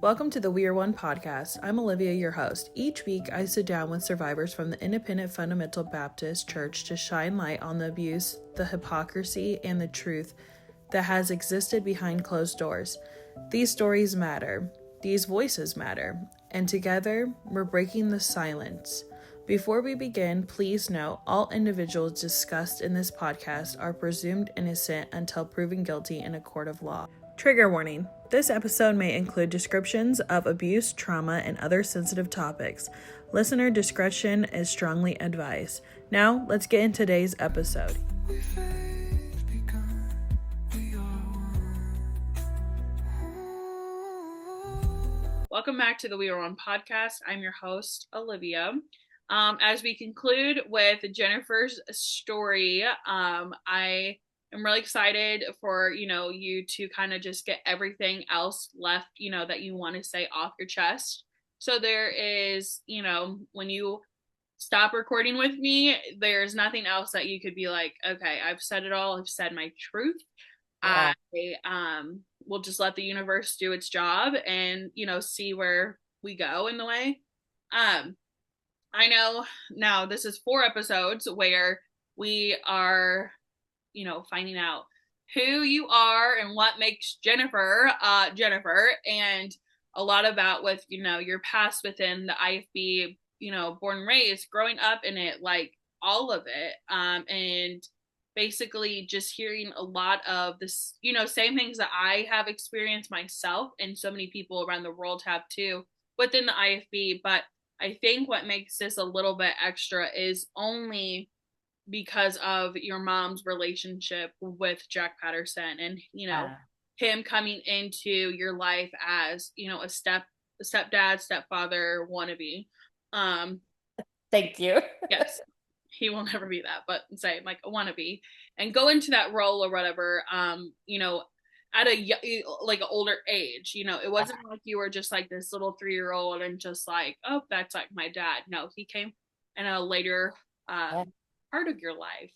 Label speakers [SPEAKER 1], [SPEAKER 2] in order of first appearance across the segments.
[SPEAKER 1] Welcome to the We Are One podcast. I'm Olivia, your host. Each week, I sit down with survivors from the Independent Fundamental Baptist Church to shine light on the abuse, the hypocrisy, and the truth that has existed behind closed doors. These stories matter. These voices matter. And together, we're breaking the silence. Before we begin, please note all individuals discussed in this podcast are presumed innocent until proven guilty in a court of law. Trigger warning. This episode may include descriptions of abuse, trauma, and other sensitive topics. Listener discretion is strongly advised. Now, let's get into today's episode. Welcome back to the We Are One podcast. I'm your host, Olivia. As we conclude with Jennifer's story, I am really excited for, you to kind of just get everything else left, that you want to say off your chest. So there is, when you stop recording with me, there's nothing else that you could be like, okay, I've said it all. I've said my truth. Yeah. I will just let the universe do its job and, see where we go in the way. I know now this is 4 episodes where we are finding out who you are and what makes Jennifer, and a lot about with, your past within the IFB, born and raised, growing up in it, like all of it. And basically just hearing a lot of this, same things that I have experienced myself and so many people around the world have too within the IFB. But I think what makes this a little bit extra is only because of your mom's relationship with Jack Patterson and, him coming into your life as, a stepdad, stepfather wannabe.
[SPEAKER 2] Thank you.
[SPEAKER 1] Yes. He will never be that, but say like a wannabe and go into that role or whatever, at a like an older age, it wasn't like you were just like this little 3-year-old and just like, oh, that's like my dad. No, he came in a later part of your life.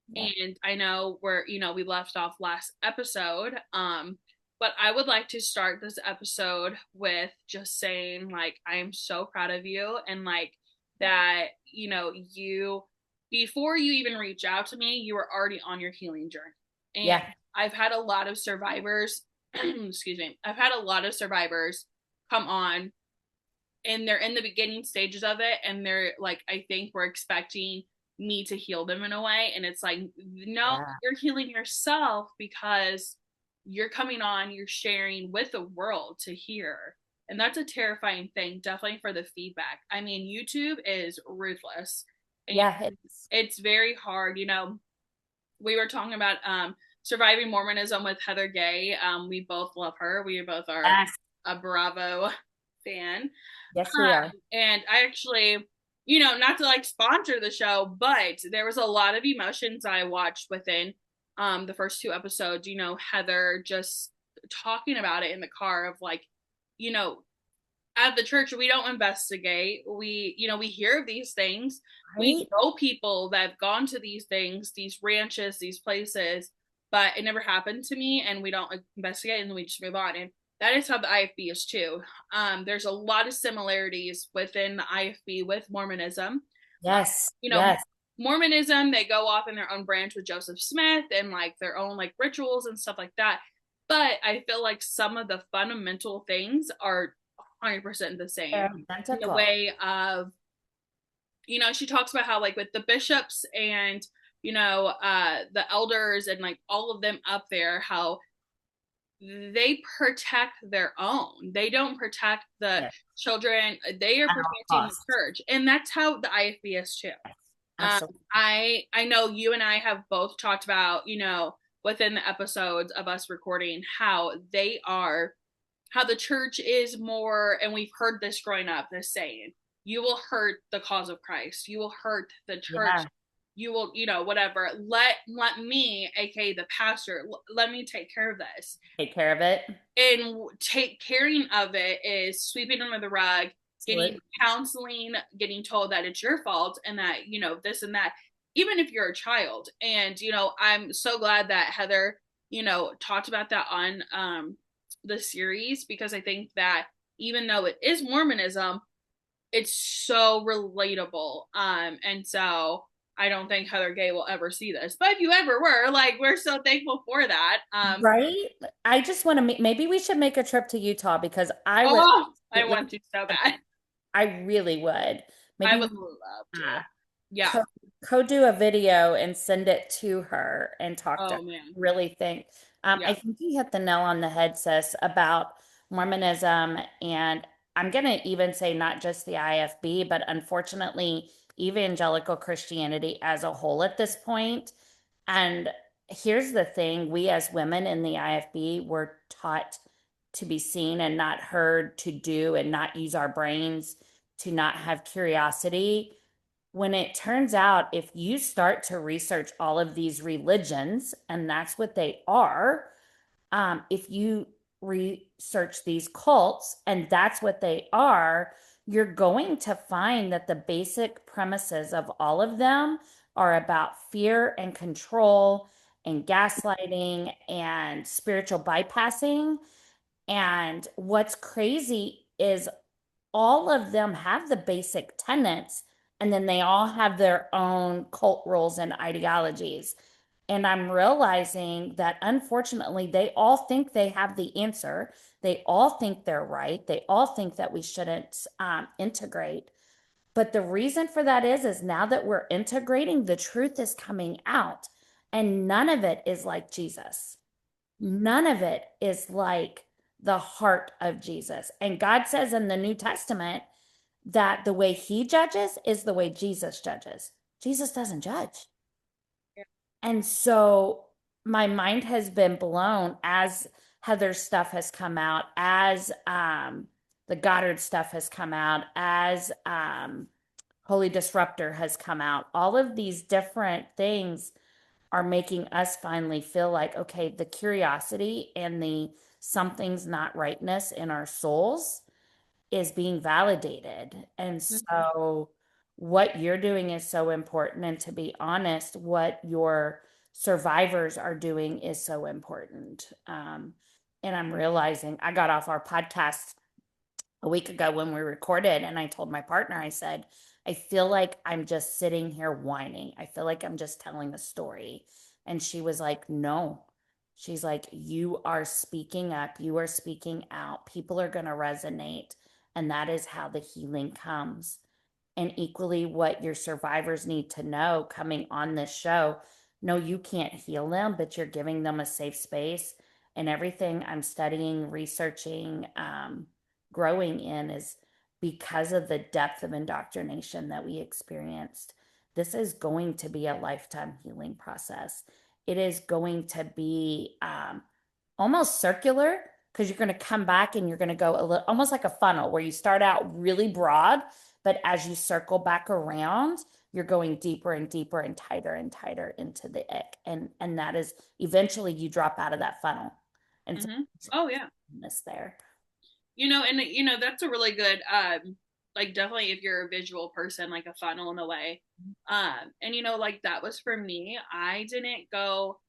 [SPEAKER 1] Yeah. And I know where, we left off last episode, but I would like to start this episode with just saying like, I am so proud of you and like that, you, before you even reach out to me, you were already on your healing journey. And yeah. I've had a lot of survivors, excuse me, I've had a lot of survivors come on and they're in the beginning stages of it. And they're like, I think we're expecting me to heal them in a way. And it's like, no, you're healing yourself because you're coming on, you're sharing with the world to hear. And that's a terrifying thing, definitely for the feedback. I mean, YouTube is ruthless. And it's very hard. We were talking about surviving Mormonism with Heather Gay. We both love her. We both are a Bravo fan.
[SPEAKER 2] Yes, we are.
[SPEAKER 1] And I actually, not to like sponsor the show, but there was a lot of emotions I watched within the first 2 episodes. Heather just talking about it in the car of like, at the church, we don't investigate. We hear of these things. Right. We know people that have gone to these things, these ranches, these places, but it never happened to me, and we don't investigate, and we just move on. And that is how the IFB is too. There's a lot of similarities within the IFB with Mormonism.
[SPEAKER 2] Yes.
[SPEAKER 1] Mormonism, they go off in their own branch with Joseph Smith and like their own like rituals and stuff like that. But I feel like some of the fundamental things are 100% the same. In the way of, she talks about how like with the bishops and, the elders and like all of them up there, how they protect their own. They don't protect the children. They are protecting the church. And that's how the IFB is too. I know you and I have both talked about, within the episodes of us recording, how the church is more, and we've heard this growing up, this saying, you will hurt the cause of Christ. You will hurt the church. Yeah. You will, whatever. Let me, aka the pastor, let me take care of this.
[SPEAKER 2] Take care of it.
[SPEAKER 1] And caring of it is sweeping under the rug, getting counseling, getting told that it's your fault and that, this and that, even if you're a child. And, I'm so glad that Heather, talked about that on the series, because I think that even though it is Mormonism, it's so relatable. And so I don't think Heather Gay will ever see this. But if you ever were, like, we're so thankful for that.
[SPEAKER 2] Right? I just want to maybe we should make a trip to Utah because I would
[SPEAKER 1] Oh, I
[SPEAKER 2] absolutely,
[SPEAKER 1] want to so bad.
[SPEAKER 2] I really would.
[SPEAKER 1] I
[SPEAKER 2] Maybe we
[SPEAKER 1] would love to.
[SPEAKER 2] uh,
[SPEAKER 1] Yeah.
[SPEAKER 2] co do a video and send it to her and talk to her.
[SPEAKER 1] Oh man.
[SPEAKER 2] Really think. I
[SPEAKER 1] Yeah.
[SPEAKER 2] think you hit the nail on the head, sis, about Mormonism. And I'm going to even say not just the IFB, but unfortunately, evangelical Christianity as a whole at this point. And here's the thing, we as women in the IFB were taught to be seen and not heard, to do and not use our brains, to not have curiosity. When it turns out, if you start to research all of these religions, and that's what they are, if you research these cults, and that's what they are, you're going to find that the basic premises of all of them are about fear and control and gaslighting and spiritual bypassing. And what's crazy is all of them have the basic tenets, and then they all have their own cult rules and ideologies. And I'm realizing that unfortunately, they all think they have the answer. They all think they're right. They all think that we shouldn't integrate. But the reason for that is now that we're integrating, the truth is coming out, and none of it is like Jesus. None of it is like the heart of Jesus. And God says in the New Testament that the way he judges is the way Jesus judges. Jesus doesn't judge.
[SPEAKER 1] Yeah.
[SPEAKER 2] And so my mind has been blown as Heather's stuff has come out, as the Goddard stuff has come out, as Holy Disruptor has come out. All of these different things are making us finally feel like, okay, the curiosity and the something's not rightness in our souls is being validated. And
[SPEAKER 1] Mhm.
[SPEAKER 2] so what you're doing is so important. And to be honest, what your survivors are doing is so important. And I'm realizing I got off our podcast a week ago when we recorded, and I told my partner, I said, I feel like I'm just sitting here whining. I feel like I'm just telling a story. And she was like, no. She's like, you are speaking up, you are speaking out. People are going to resonate. And that is how the healing comes. And equally, what your survivors need to know coming on this show, no, you can't heal them, but you're giving them a safe space. And everything I'm studying, researching, growing in is because of the depth of indoctrination that we experienced. This is going to be a lifetime healing process. It is going to be almost circular because you're going to come back and you're going to go a little almost like a funnel where you start out really broad, but as you circle back around, you're going deeper and deeper and tighter into the ick. And that is eventually you drop out of that funnel. And so
[SPEAKER 1] Mhm. Oh yeah.
[SPEAKER 2] this there.
[SPEAKER 1] And that's a really good like definitely if you're a visual person, like a funnel in a way. And like that was for me. I didn't go,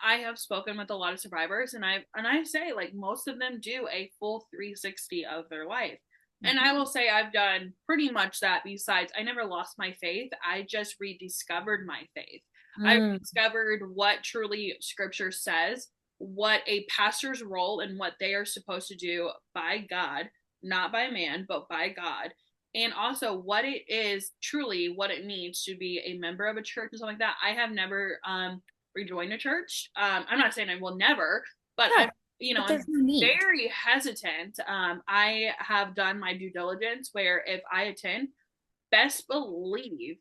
[SPEAKER 1] I have spoken with a lot of survivors, and I say like most of them do a full 360 of their life. And I will say I've done pretty much that. Besides, I never lost my faith. I just rediscovered my faith. I
[SPEAKER 2] Mm,
[SPEAKER 1] discovered what truly scripture says, what a pastor's role and what they are supposed to do by God, not by man, but by God. And also what it is truly what it means to be a member of a church and stuff like that. I have never rejoined a church. I'm not saying I will never, but
[SPEAKER 2] yeah, but
[SPEAKER 1] I'm
[SPEAKER 2] there's no need.
[SPEAKER 1] very hesitant. I have done my due diligence where if I attend, best believe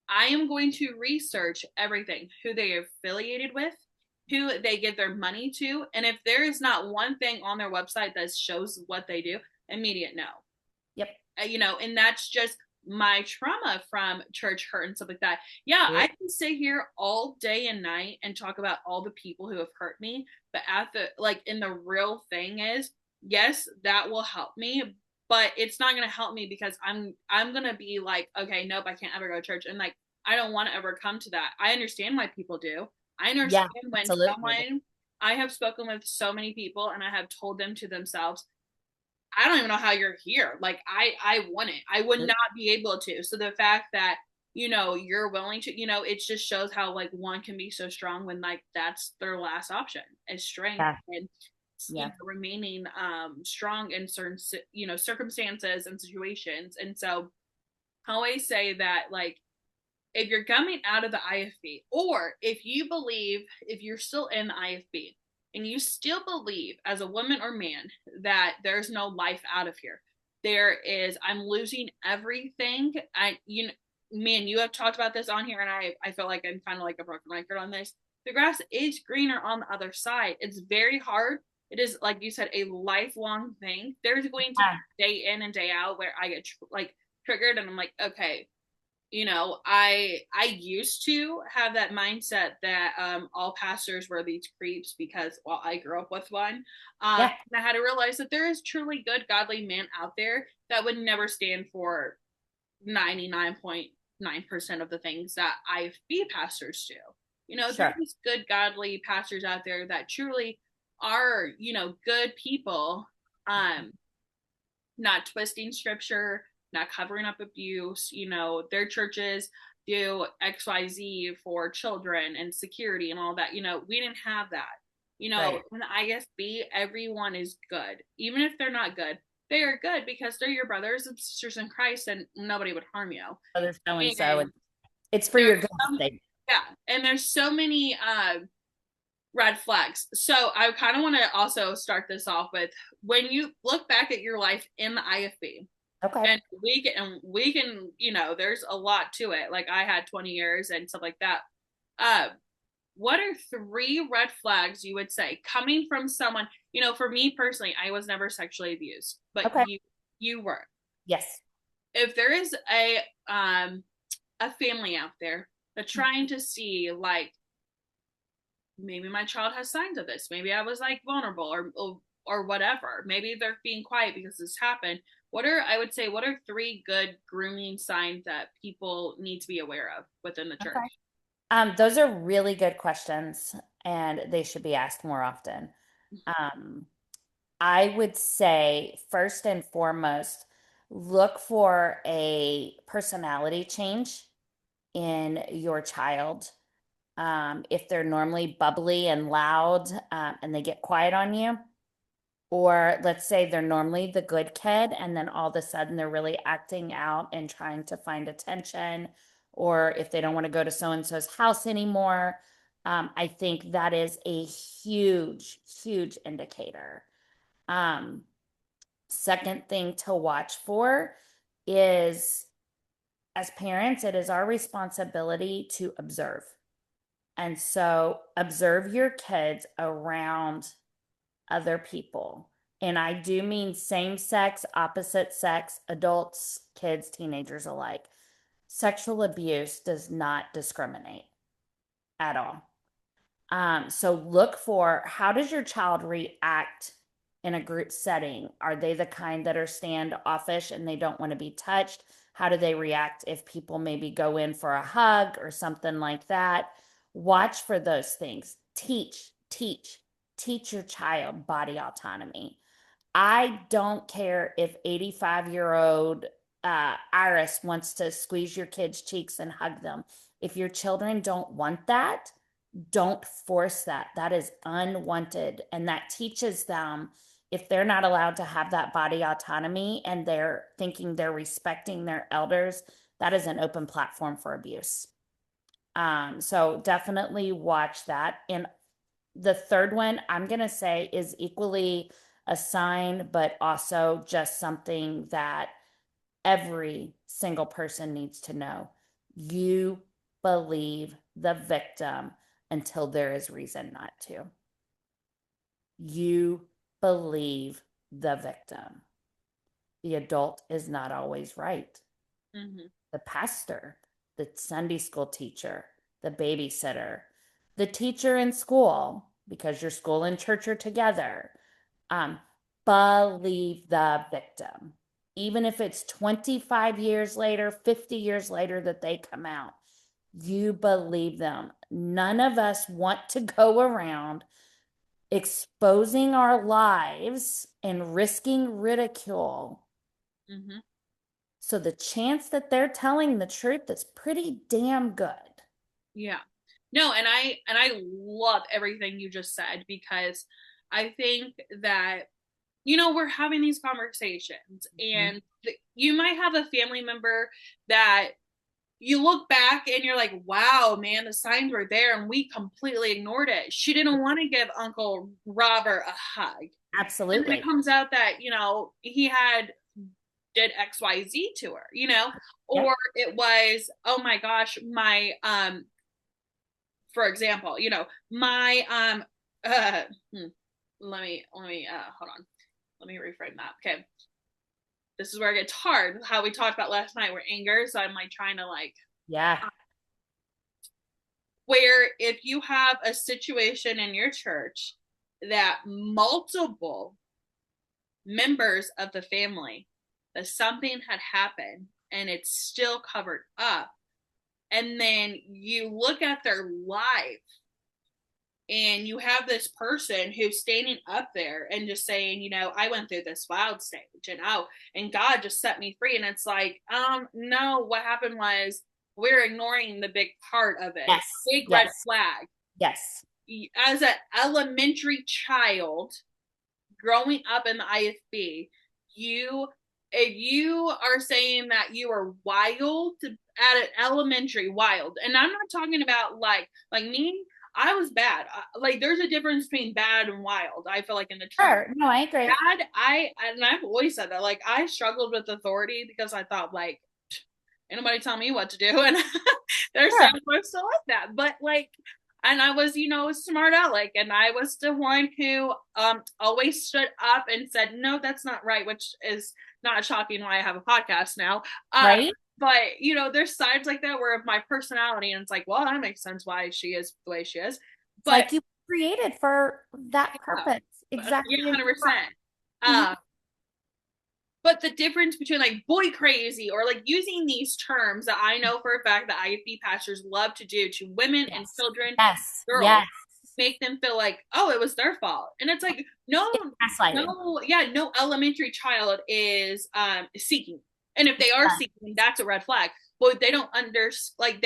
[SPEAKER 1] I am going to research everything, who they are affiliated with, who they give their money to, and if there is not one thing on their website that shows what they do, immediate no.
[SPEAKER 2] Yep.
[SPEAKER 1] And that's just my trauma from church hurt and stuff like that. Yeah, I
[SPEAKER 2] Yep.
[SPEAKER 1] can sit here all day and night and talk about all the people who have hurt me, but at the like, and the real thing is, yes, that will help me, but it's not going to help me because I'm going to be like, okay, nope, I can't ever go to church, and like I don't want to ever come to that. I understand why people do. I
[SPEAKER 2] Yeah,
[SPEAKER 1] understand when
[SPEAKER 2] absolutely.
[SPEAKER 1] someone, I have spoken with so many people and I have told them to themselves, I don't even know how you're here. Like I wouldn't. I would not be able to. So the fact that, you're willing to, it just shows how like one can be so strong when like that's their last option is strength
[SPEAKER 2] Yeah.
[SPEAKER 1] and
[SPEAKER 2] Yeah.
[SPEAKER 1] remaining strong in certain circumstances and situations. And so I always say that, like, if you're coming out of the IFB, or if you're still in the IFB and you still believe as a woman or man that there's no life out of here, I'm losing everything. Man, you have talked about this on here, and I feel like I'm kind of like a broken record on this. The grass is greener on the other side. It's very hard. It is, like you said, a lifelong thing. There's going to be day in and day out where I get like triggered, and I'm like, okay, I used to have that mindset that all pastors were these creeps because, well, I grew up with one.
[SPEAKER 2] Yeah.
[SPEAKER 1] And I had to realize that there is truly good godly men out there that would never stand for 99.9% of the things that IFB pastors do.
[SPEAKER 2] Sure.
[SPEAKER 1] There's good godly pastors out there that truly are, good people, not twisting scripture, not covering up abuse. Their churches do XYZ for children and security and all that. We didn't have that.
[SPEAKER 2] Right.
[SPEAKER 1] In the ISB, everyone is good. Even if they're not good, they are good because they're your brothers and sisters in Christ, and nobody would harm you.
[SPEAKER 2] Other so and so,
[SPEAKER 1] And
[SPEAKER 2] and it's for
[SPEAKER 1] there's
[SPEAKER 2] your good
[SPEAKER 1] some,
[SPEAKER 2] sake.
[SPEAKER 1] yeah, and there's so many red flags. So I kind of want to also start this off with, when you look back at your life in the IFB,
[SPEAKER 2] Okay.
[SPEAKER 1] and we can, there's a lot to it. Like, I had 20 years and stuff like that. uh what are three red flags you would say coming from someone? For me personally, I was never sexually abused, but
[SPEAKER 2] Okay.
[SPEAKER 1] you were.
[SPEAKER 2] Yes.
[SPEAKER 1] If there is a family out there that's trying to see, like, maybe my child has signs of this, maybe I was like vulnerable, or whatever, maybe they're being quiet because this happened, what are three good grooming signs that people need to be aware of within the church?
[SPEAKER 2] Okay. Those are really good questions, and they should be asked more often. Um, I would say first and foremost, look for a personality change in your child. If they're normally bubbly and loud, and they get quiet on you, or let's say they're normally the good kid and then all of a sudden they're really acting out and trying to find attention, or if they don't want to go to so and so's house anymore. I think that is a huge, huge indicator. Um, Second thing to watch for is, as parents, it is our responsibility to observe. And so observe your kids around other people. And I do mean same sex, opposite sex, adults, kids, teenagers alike. Sexual abuse does not discriminate at all. So look for, how does your child react in a group setting? Are they the kind that are standoffish and they don't want to be touched? How do they react if people maybe go in for a hug or something like that? Watch for those things. Teach your child body autonomy. I don't care if 85-year-old Iris wants to squeeze your kids' cheeks and hug them. If your children don't want that, don't force that. That is unwanted. And that teaches them, if they're not allowed to have that body autonomy and they're thinking they're respecting their elders, that is an open platform for abuse. So definitely watch that. And the third one I'm going to say is equally a sign, but also just something that every single person needs to know. You believe the victim until there is reason not to. You believe the victim. The adult is not always right.
[SPEAKER 1] Mm-hmm.
[SPEAKER 2] The pastor, the Sunday school teacher, the babysitter, the teacher in school, because your school and church are together. Um, believe the victim. Even if it's 25 years later, 50 years later that they come out, you believe them. None of us want to go around exposing our lives and risking ridicule.
[SPEAKER 1] Hmm.
[SPEAKER 2] So the chance that they're telling the truth is pretty damn good.
[SPEAKER 1] Yeah. No, and I love everything you just said because I think that we're having these conversations
[SPEAKER 2] Mhm.
[SPEAKER 1] and you might have a family member that you look back and you're like, wow, man, the signs were there and we completely ignored it. She didn't want to give Uncle Robert a hug. And then it
[SPEAKER 2] Absolutely.
[SPEAKER 1] comes out that, he had did XYZ to her, or
[SPEAKER 2] Yep.
[SPEAKER 1] it was, oh my gosh, my for example, my uh hmm, let me hold on. Let me reframe that. Okay. This is where it gets hard. How we talked about last night, where anger. So I'm like trying to like
[SPEAKER 2] Yeah.
[SPEAKER 1] where if you have a situation in your church that multiple members of the family that something had happened and it's still covered up, and then you look at their life and you have this person who's standing up there and just saying, I went through this wild stage and and God just set me free. And it's like, no, what happened was we're ignoring the big part of it.
[SPEAKER 2] Yes.
[SPEAKER 1] Big red
[SPEAKER 2] Yes.
[SPEAKER 1] flag.
[SPEAKER 2] Yes.
[SPEAKER 1] As an elementary child growing up in the IFB, you if you are saying that you are wild at an elementary wild, and I'm not talking about like me, I was bad. Like there's a difference between bad and wild. I feel like in the church,
[SPEAKER 2] Sure. No, I agree.
[SPEAKER 1] bad. And I've always said that. Like I struggled with authority because I thought like anybody tell me what to do, and there's some
[SPEAKER 2] Sure.
[SPEAKER 1] who are still like that, but like. And I was, smart aleck, and I was the one who always stood up and said, "No, that's not right," which is not shocking why I have a podcast now. Uh,
[SPEAKER 2] Right?
[SPEAKER 1] but there's sides like that where of my personality, and it's like, well, that makes sense why she is the way she is.
[SPEAKER 2] It's
[SPEAKER 1] But
[SPEAKER 2] like you created for that
[SPEAKER 1] yeah,
[SPEAKER 2] purpose.
[SPEAKER 1] yeah,
[SPEAKER 2] Exactly as you
[SPEAKER 1] 100%.
[SPEAKER 2] are. Mhm.
[SPEAKER 1] But the difference between like boy crazy or like using these terms that I know for a fact that IFB pastors love to do to women and
[SPEAKER 2] Yes.
[SPEAKER 1] children,
[SPEAKER 2] Yes.
[SPEAKER 1] girls,
[SPEAKER 2] Yes.
[SPEAKER 1] make them feel like, oh, it was their fault. And it's like, no,
[SPEAKER 2] It's gaslighting.
[SPEAKER 1] no, yeah, no elementary child is seeking. And if they are seeking, that's a red flag. But they don't like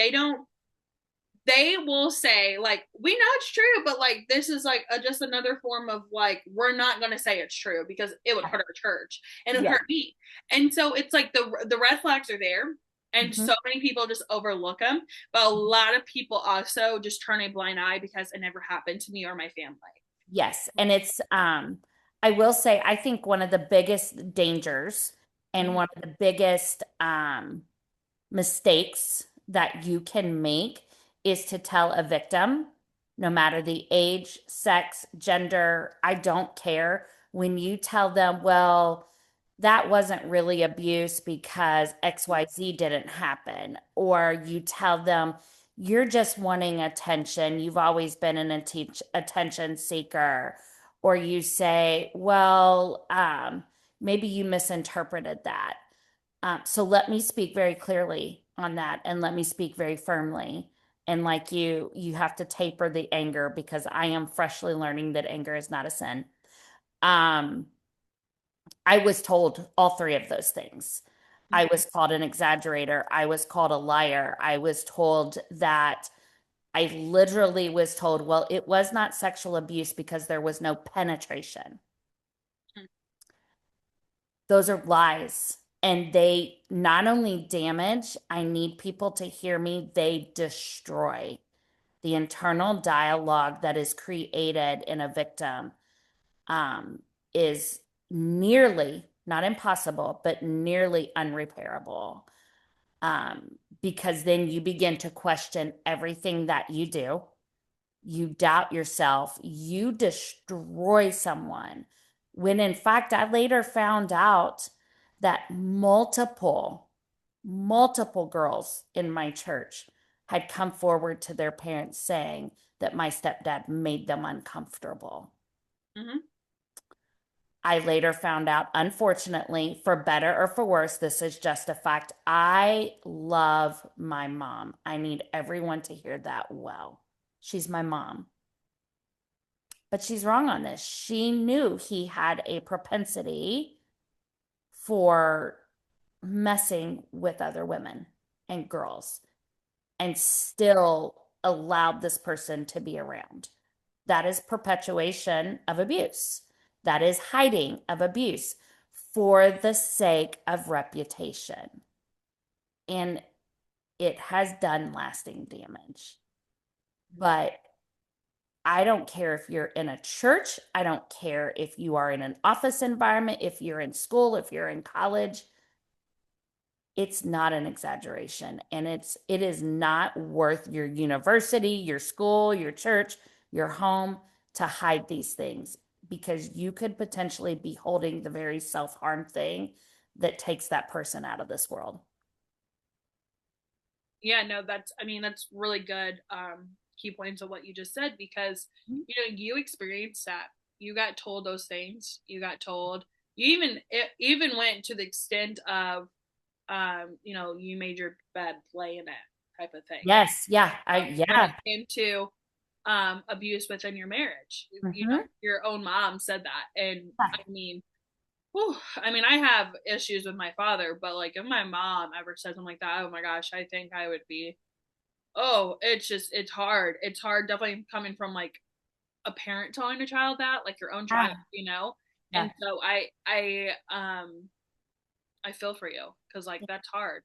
[SPEAKER 1] they will say like we know it's true, but like this is like just another form of like we're not going to say it's true because it would hurt our church and it would
[SPEAKER 2] Yeah.
[SPEAKER 1] hurt me. And so it's like the red flags are there, and
[SPEAKER 2] Mhm.
[SPEAKER 1] so many people just overlook them, but a lot of people also just turn a blind eye because it never happened to me or my family.
[SPEAKER 2] Yes. And it's I will say I think one of the biggest dangers and
[SPEAKER 1] Mm-hmm.
[SPEAKER 2] one of the biggest mistakes that you can make is to tell a victim, no matter the age, sex, gender, I don't care. When you tell them, well, that wasn't really abuse because XYZ didn't happen, or you tell them, you're just wanting attention. You've always been an attention seeker. Or you say, well, maybe you misinterpreted that. So let me speak very clearly on that and let me speak very firmly. And like you have to taper the anger because I am freshly learning that anger is not a sin. Um, I was told all three of those things. I was called an exaggerator. I was called a liar. I was told that I literally was told, well, it was not sexual abuse because there was no penetration. Those are lies. And they not only damage, I need people to hear me, they destroy the internal dialogue that is created in a victim is nearly, not impossible, but nearly unrepairable. Because then you begin to question everything that you do. You doubt yourself, you destroy someone. When in fact, I later found out that multiple girls in my church had come forward to their parents saying that my stepdad made them uncomfortable.
[SPEAKER 1] Mm-hmm.
[SPEAKER 2] I later found out, unfortunately, for better or for worse, this is just a fact. I love my mom. I need everyone to hear that well. She's my mom. But she's wrong on this. She knew he had a propensity for messing with other women and girls and still allowed this person to be around. That is perpetuation of abuse. That is hiding of abuse for the sake of reputation. And it has done lasting damage. But I don't care if you're in a church. I don't care if you are in an office environment, if you're in school, if you're in college. It's not an exaggeration, and it is not worth your university, your school, your church, your home to hide these things, because you could potentially be holding the very self-harm thing that takes that person out of this world.
[SPEAKER 1] Yeah, no, I mean, that's really good key points of what you just said, because you experienced that. You got told those things. You got told. You even went to the extent of you made your bed, lay in it, type of thing.
[SPEAKER 2] Yes, yeah,
[SPEAKER 1] When
[SPEAKER 2] yeah.
[SPEAKER 1] it came to abuse within your marriage,
[SPEAKER 2] Mm-hmm.
[SPEAKER 1] your own mom said that. And I mean, whew, I mean, I have issues with my father, but like if my mom ever said something like that, oh my gosh, I think I would be, oh, it's hard. It's hard definitely coming from like a parent telling a child that, like your own child,
[SPEAKER 2] Yeah,
[SPEAKER 1] And
[SPEAKER 2] yeah,
[SPEAKER 1] so I feel for you, because like that's hard.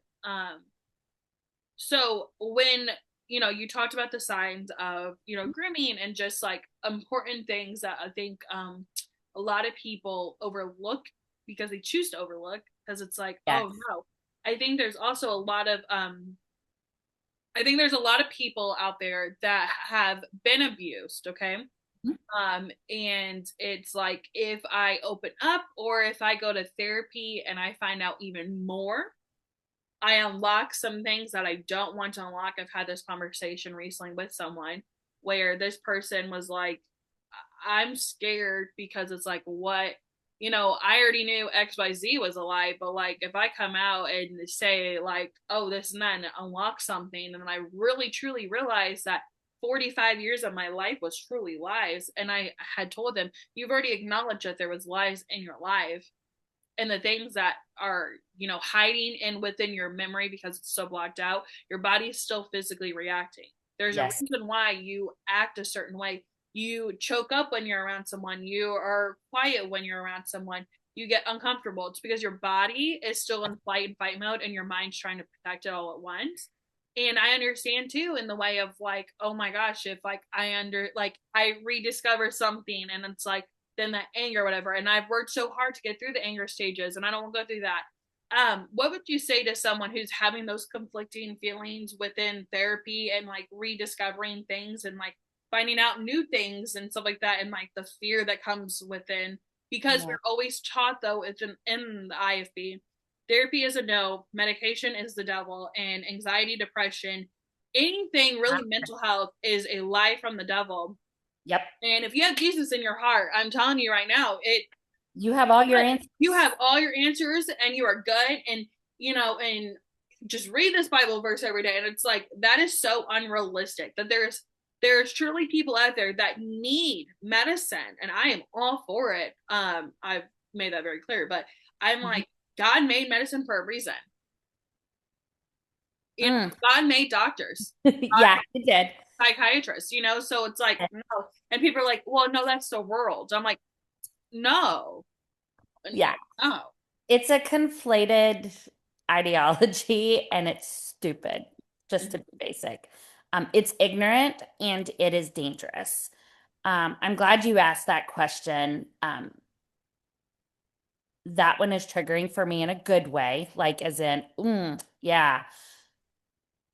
[SPEAKER 1] So when you talked about the signs of grooming and just like important things that I think a lot of people overlook because they choose to overlook, because it's like, oh
[SPEAKER 2] yes.
[SPEAKER 1] no. I think there's also a lot of I think there's a lot of people out there that have been abused, okay? And it's like if I open up or if I go to therapy and I find out even more, I unlock some things that I don't want to unlock. I've had this conversation recently with someone where this person was like, I'm scared because it's like, what, I already knew XYZ was a lie, but like if I come out and say, like, oh, this and that, and unlock something, and then I really truly realize that 45 years of my life was truly lies. And I had told them, you've already acknowledged that there was lies in your life, and the things that are hiding in within your memory because it's so blocked out, your body is still physically reacting. There's a
[SPEAKER 2] Yes,
[SPEAKER 1] reason why you act a certain way. You choke up when you're around someone, you are quiet when you're around someone, you get uncomfortable. It's because your body is still in flight and fight mode and your mind's trying to protect it all at once. And I understand too, in the way of like, oh my gosh, if like I rediscover something and it's like, then that anger or whatever, and I've worked so hard to get through the anger stages and I don't want to go through that. What would you say to someone who's having those conflicting feelings within therapy and like rediscovering things and like finding out new things and stuff like that, and like the fear that comes within, because
[SPEAKER 2] yeah,
[SPEAKER 1] we're always taught, though, it's in the IFB, therapy is a no, medication is the devil, and anxiety, depression, anything really mental health is a lie from the devil.
[SPEAKER 2] yep.
[SPEAKER 1] And if you have Jesus in your heart, I'm telling you right now,
[SPEAKER 2] You have all your
[SPEAKER 1] you
[SPEAKER 2] answers.
[SPEAKER 1] have all your answers and you are good. And and just read this Bible verse every day. And it's like, that is so unrealistic that there's truly people out there that need medicine, and I am all for it. I've made that very clear, but I'm like, God made medicine for a reason.
[SPEAKER 2] Mm.
[SPEAKER 1] God made doctors,
[SPEAKER 2] Yeah, it did.
[SPEAKER 1] psychiatrists, so it's like, no. And people are like, well, no, that's the world. I'm like, no,
[SPEAKER 2] Yeah.
[SPEAKER 1] no.
[SPEAKER 2] It's a conflated ideology and it's stupid, just to be basic. It's ignorant and it is dangerous. I'm glad you asked that question. That one is triggering for me in a good way, like as in, yeah.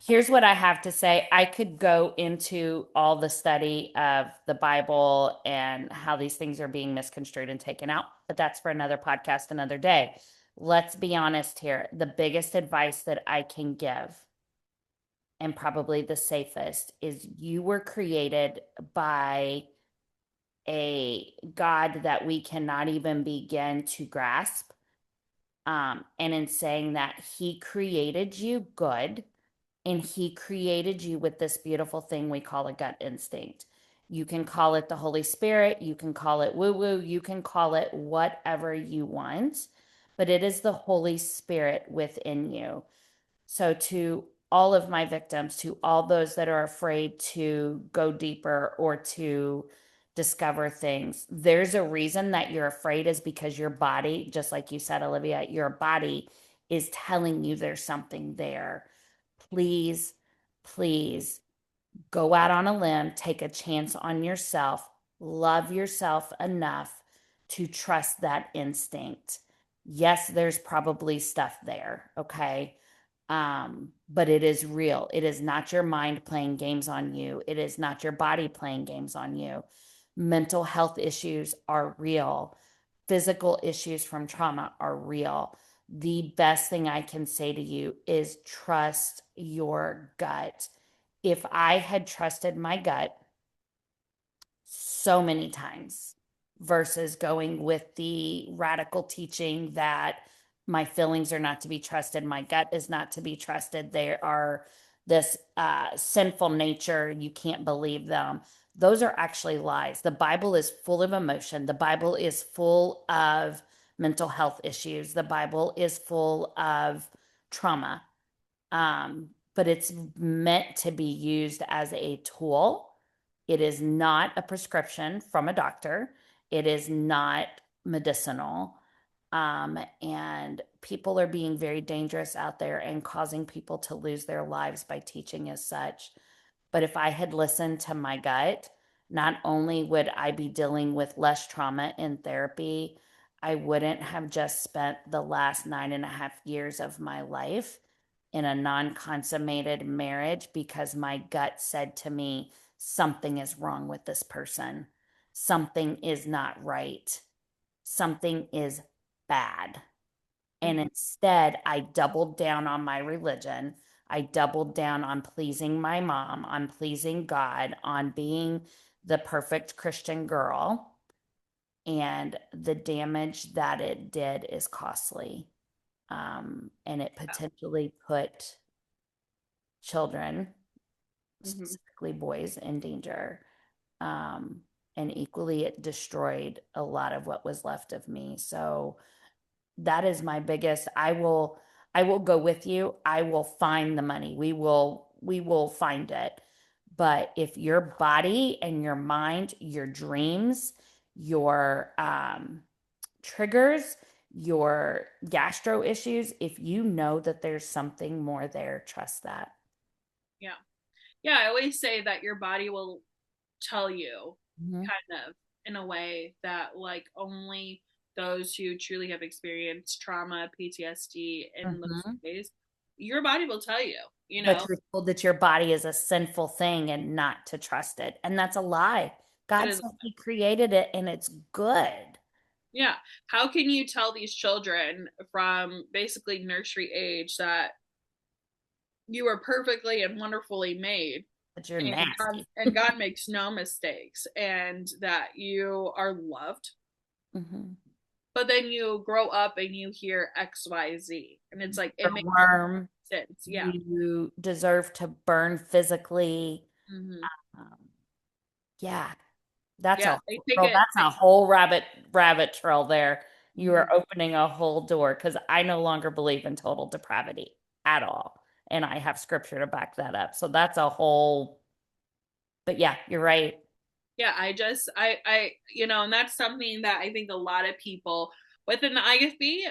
[SPEAKER 2] Here's what I have to say. I could go into all the study of the Bible and how these things are being misconstrued and taken out, but that's for another podcast, another day. Let's be honest here. The biggest advice that I can give, and probably the safest, is you were created by a God that we cannot even begin to grasp. And in saying that, He created you good, and He created you with this beautiful thing we call a gut instinct. You can call it the Holy Spirit, you can call it woo woo, you can call it whatever you want, but it is the Holy Spirit within you. So, to all of my victims, to all those that are afraid to go deeper or to discover things, there's a reason that you're afraid, is because your body, just like you said, Olivia, your body is telling you there's something there. Please, please go out on a limb, take a chance on yourself, love yourself enough to trust that instinct. Yes, there's probably stuff there, okay? But it is real. It is not your mind playing games on you. It is not your body playing games on you. Mental health issues are real. Physical issues from trauma are real. The best thing I can say to you is trust your gut. If I had trusted my gut so many times versus going with the radical teaching that my feelings are not to be trusted, my gut is not to be trusted, they are this sinful nature, you can't believe them. Those are actually lies. The Bible is full of emotion. The Bible is full of mental health issues. The Bible is full of trauma. But it's meant to be used as a tool. It is not a prescription from a doctor. It is not medicinal. And people are being very dangerous out there and causing people to lose their lives by teaching as such. But if I had listened to my gut, not only would I be dealing with less trauma in therapy, I wouldn't have just spent the last 9.5 years of my life in a non consummated marriage because my gut said to me, something is wrong with this person. Something is not right. Something is bad. And
[SPEAKER 1] Mm-hmm.
[SPEAKER 2] instead, I doubled down on my religion. I doubled down on pleasing my mom, on pleasing God, on being the perfect Christian girl. And the damage that it did is costly. And it
[SPEAKER 1] Yeah.
[SPEAKER 2] potentially put children,
[SPEAKER 1] Mm-hmm.
[SPEAKER 2] specifically boys, in danger. Um, and equally, it destroyed a lot of what was left of me. So, that is my biggest. I will go with you. I will find the money. We will find it. But if your body and your mind, your dreams, your triggers, your gastro issues, if you know that there's something more there, trust that.
[SPEAKER 1] Yeah. Yeah, I always say that your body will tell you,
[SPEAKER 2] Mhm.
[SPEAKER 1] kind of, in a way that like only those who truly have experienced trauma, PTSD in those
[SPEAKER 2] Mhm.
[SPEAKER 1] ways, your body will tell you, you
[SPEAKER 2] But
[SPEAKER 1] know.
[SPEAKER 2] you're told that your body is a sinful thing and not to trust it. And that's a lie.
[SPEAKER 1] It
[SPEAKER 2] God
[SPEAKER 1] is.
[SPEAKER 2] said He created it and it's good.
[SPEAKER 1] Yeah. How can you tell these children from basically nursery age that you are perfectly and wonderfully made,
[SPEAKER 2] But you're
[SPEAKER 1] and
[SPEAKER 2] nasty.
[SPEAKER 1] God makes no mistakes, and that you are loved,
[SPEAKER 2] Mhm.
[SPEAKER 1] but then you grow up and you hear XYZ and it's like it
[SPEAKER 2] You're a
[SPEAKER 1] makes
[SPEAKER 2] worm.
[SPEAKER 1] sense. Yeah.
[SPEAKER 2] You deserve to burn physically.
[SPEAKER 1] Hmm.
[SPEAKER 2] Um, yeah, that's
[SPEAKER 1] Yeah,
[SPEAKER 2] a
[SPEAKER 1] they take
[SPEAKER 2] girl,
[SPEAKER 1] it.
[SPEAKER 2] that's a whole rabbit trail there. You
[SPEAKER 1] Mhm.
[SPEAKER 2] are opening a whole door because I no longer believe in total depravity at all. And I have scripture to back that up. So that's a whole, but yeah, you're right.
[SPEAKER 1] Yeah, and that's something that I think a lot of people within the IFB,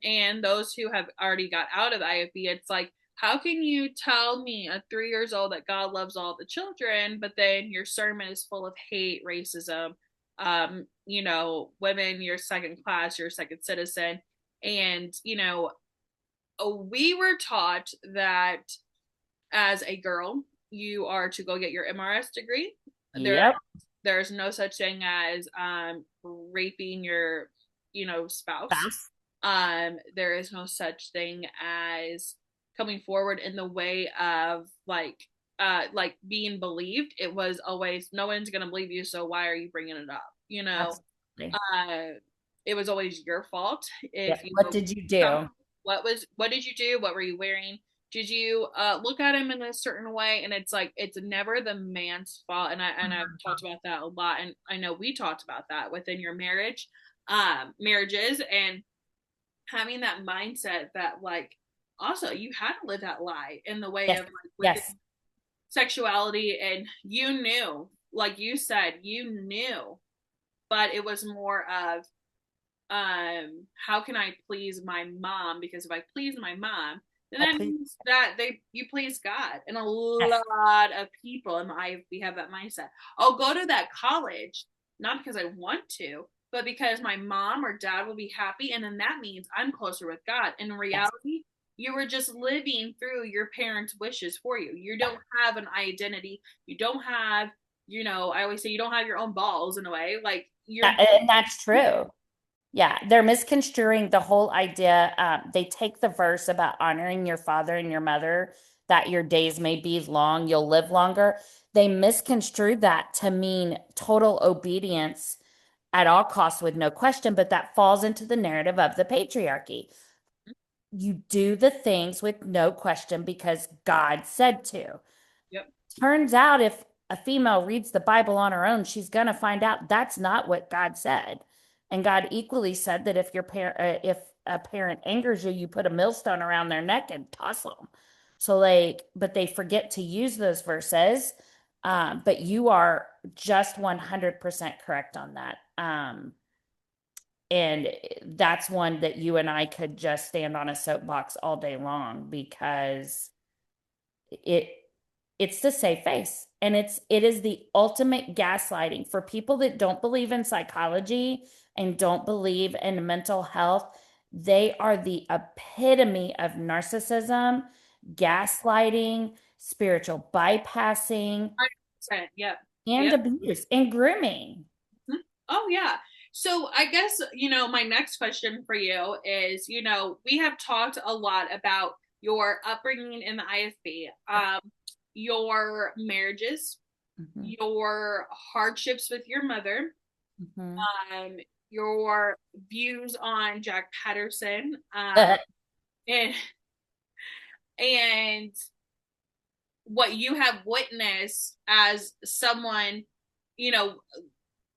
[SPEAKER 1] and those who have already got out of the IFB, it's like, how can you tell me at 3 years old that God loves all the children, but then your sermon is full of hate, racism, women, you're second class, you're a second citizen, and we were taught that as a girl, you are to go get your MRS degree. There,
[SPEAKER 2] Yep.
[SPEAKER 1] there's no such thing as raping your, spouse.
[SPEAKER 2] Spouse.
[SPEAKER 1] There is no such thing as coming forward in the way of like being believed. It was always no one's gonna believe you, so why are you bringing it up?
[SPEAKER 2] Absolutely.
[SPEAKER 1] Uh, it was always your fault
[SPEAKER 2] Yeah.
[SPEAKER 1] if you
[SPEAKER 2] What did you
[SPEAKER 1] some
[SPEAKER 2] do?
[SPEAKER 1] what did you do? What were you wearing? Did you look at him in a certain way? And it's like it's never the man's fault. And I've talked about that a lot, and I know we talked about that within your marriages, and having that mindset that like also you had to live that lie in the way
[SPEAKER 2] Yes,
[SPEAKER 1] of like within
[SPEAKER 2] yes,
[SPEAKER 1] sexuality, and you knew, like you said, you knew, but it was more of how can I please my mom, because if I please my mom, then
[SPEAKER 2] I
[SPEAKER 1] that
[SPEAKER 2] please,
[SPEAKER 1] means that they you please God. And a
[SPEAKER 2] yes,
[SPEAKER 1] lot of people in the IFB have that mindset. I'll go to that college not because I want to, but because my mom or dad will be happy, and then that means I'm closer with God. In
[SPEAKER 2] yes,
[SPEAKER 1] reality, you were just living through your parents' wishes for you. You
[SPEAKER 2] yeah,
[SPEAKER 1] don't have an identity. You don't have, I always say you don't have your own balls in a way. Like you're
[SPEAKER 2] and that's true. Yeah, they're misconstruing the whole idea. They take the verse about honoring your father and your mother, that your days may be long, you'll live longer. They misconstrue that to mean total obedience at all costs with no question, but that falls into the narrative of the patriarchy. You do the things with no question because God said to.
[SPEAKER 1] yep.
[SPEAKER 2] Turns out if a female reads the Bible on her own, she's going to find out that's not what God said. And God equally said that if a parent angers you, you put a millstone around their neck and toss them. So like, but they forget to use those verses. But you are just 100% correct on that. And that's one that you and I could just stand on a soapbox all day long because it it's the safe face, and it is the ultimate gaslighting for people that don't believe in psychology and don't believe in mental health. They are the epitome of narcissism, gaslighting, spiritual bypassing,
[SPEAKER 1] 100%. Yep.
[SPEAKER 2] and
[SPEAKER 1] Yep.
[SPEAKER 2] abuse and grooming.
[SPEAKER 1] Mhm. Oh yeah. So I guess, my next question for you is, we have talked a lot about your upbringing in the IFB, your marriages,
[SPEAKER 2] Mhm.
[SPEAKER 1] your hardships with your mother,
[SPEAKER 2] Mhm.
[SPEAKER 1] um, your views on Jack Patterson, and and what you have witnessed as someone, you know,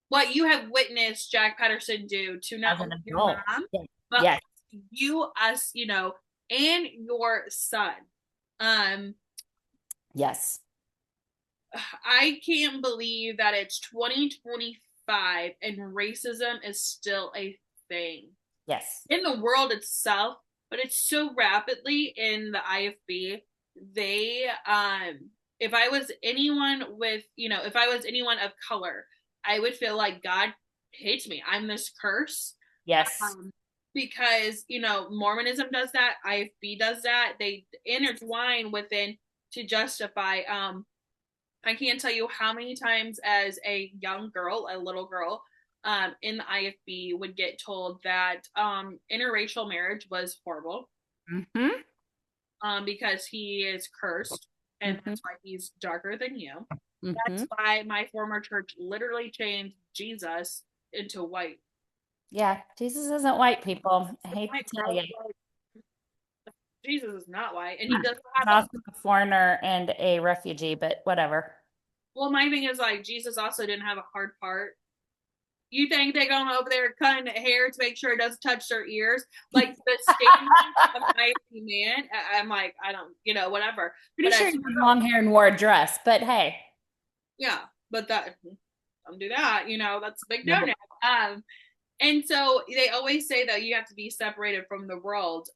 [SPEAKER 1] what you have witnessed Jack Patterson do to not
[SPEAKER 2] As an
[SPEAKER 1] only your
[SPEAKER 2] adult.
[SPEAKER 1] mom,
[SPEAKER 2] Yes.
[SPEAKER 1] but
[SPEAKER 2] Yes.
[SPEAKER 1] you, us, and your son. Um,
[SPEAKER 2] Yes.
[SPEAKER 1] I can't believe that it's 2025 and racism is still a thing
[SPEAKER 2] Yes.
[SPEAKER 1] in the world itself, but it's so rapidly in the IFB. They, if I was anyone if I was anyone of color, I would feel like God hates me. I'm this curse.
[SPEAKER 2] Yes.
[SPEAKER 1] Um, because, Mormonism does that, IFB does that. They intertwine within to justify. I can't tell you how many times as a young girl, a little girl, in the IFB would get told that interracial marriage was horrible,
[SPEAKER 2] Mm-hmm.
[SPEAKER 1] because he is cursed, and
[SPEAKER 2] Mm-hmm.
[SPEAKER 1] that's why he's darker than you.
[SPEAKER 2] Mm-hmm.
[SPEAKER 1] That's why my former church literally changed Jesus into white.
[SPEAKER 2] Yeah, Jesus isn't white, people. I hate
[SPEAKER 1] White,
[SPEAKER 2] to tell
[SPEAKER 1] bro.
[SPEAKER 2] you.
[SPEAKER 1] Like, Jesus is not white, and he
[SPEAKER 2] He's
[SPEAKER 1] doesn't have a.
[SPEAKER 2] also a foreigner and a refugee, but whatever.
[SPEAKER 1] Well, my thing is like Jesus also didn't have a hard part. You think they're going over there cutting hair to make sure it doesn't touch their ears? Like the standards of my man, I'm like, I don't, whatever.
[SPEAKER 2] Pretty
[SPEAKER 1] But
[SPEAKER 2] sure
[SPEAKER 1] as
[SPEAKER 2] he had long hair and wore a dress, but hey.
[SPEAKER 1] yeah, but that don't do that. That's a big
[SPEAKER 2] Yeah,
[SPEAKER 1] no
[SPEAKER 2] but
[SPEAKER 1] no. And so they always say that you have to be separated from the world.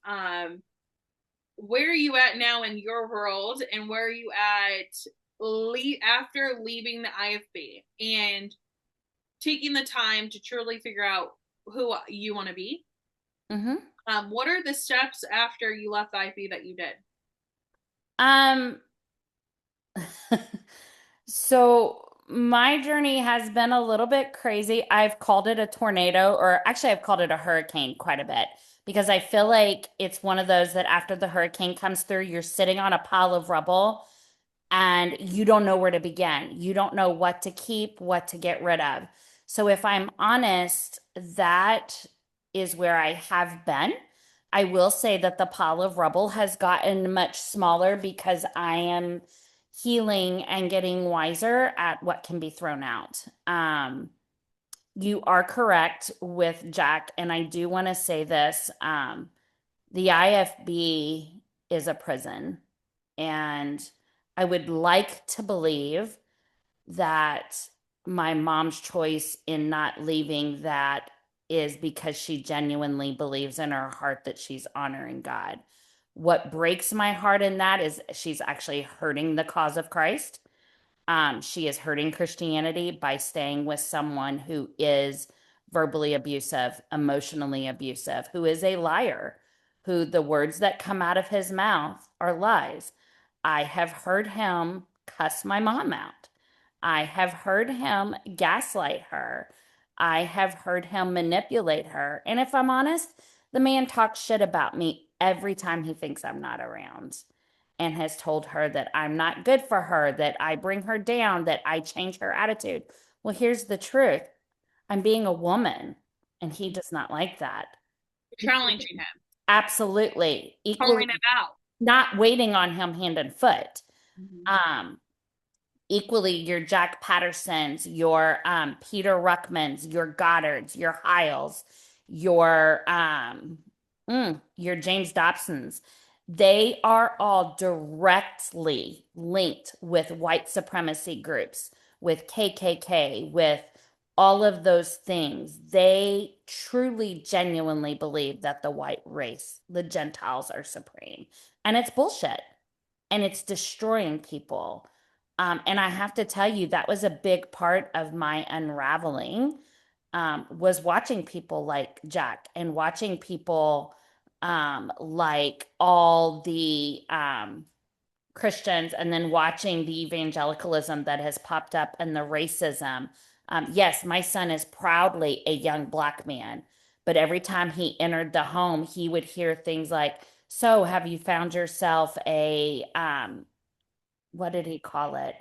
[SPEAKER 1] Where are you at now in your world, and where are you at after leaving the IFB and taking the time to truly figure out who you want to be?
[SPEAKER 2] hmm
[SPEAKER 1] What are the steps after you left the IFB that you did?
[SPEAKER 2] um so my journey has been a little bit crazy. I've called it a tornado, or actually I've called it a hurricane quite a bit because I feel like it's one of those that after the hurricane comes through, you're sitting on a pile of rubble and you don't know where to begin. You don't know what to keep, what to get rid of. So if I'm honest, that is where I have been. I will say that the pile of rubble has gotten much smaller because I am healing and getting wiser at what can be thrown out. You are correct with Jack, and I do want to say this. The IFB is a prison, and I would like to believe that my mom's choice in not leaving that is because she genuinely believes in her heart that she's honoring God. What breaks my heart in that is she's actually hurting the cause of Christ. She is hurting Christianity by staying with someone who is verbally abusive, emotionally abusive, who is a liar, who the words that come out of his mouth are lies. I have heard him cuss my mom out. I have heard him gaslight her. I have heard him manipulate her. And if I'm honest, the man talks shit about me every time he thinks I'm not around and has told her that I'm not good for her, that I bring her down, that I change her attitude. Well, here's the truth. I'm being a woman, and he does not like that.
[SPEAKER 1] Challenging him,
[SPEAKER 2] Absolutely.
[SPEAKER 1] calling
[SPEAKER 2] Equally
[SPEAKER 1] it out.
[SPEAKER 2] not waiting on him hand and foot.
[SPEAKER 1] Mhm.
[SPEAKER 2] Um, Equally your Jack Pattersons, your Peter Ruckmans, your Goddards, your Hiles, your James Dobsons. They are all directly linked with white supremacy groups, with KKK, with all of those things. They truly, genuinely believe that the white race, the Gentiles, are supreme. And it's bullshit. And it's destroying people. And I have to tell you, that was a big part of my unraveling, was watching people like Jack and watching people like all the Christians, and then watching the evangelicalism that has popped up and the racism. Yes, my son is proudly a young Black man, but every time he entered the home, he would hear things like, "So, have you found yourself a what did he call it?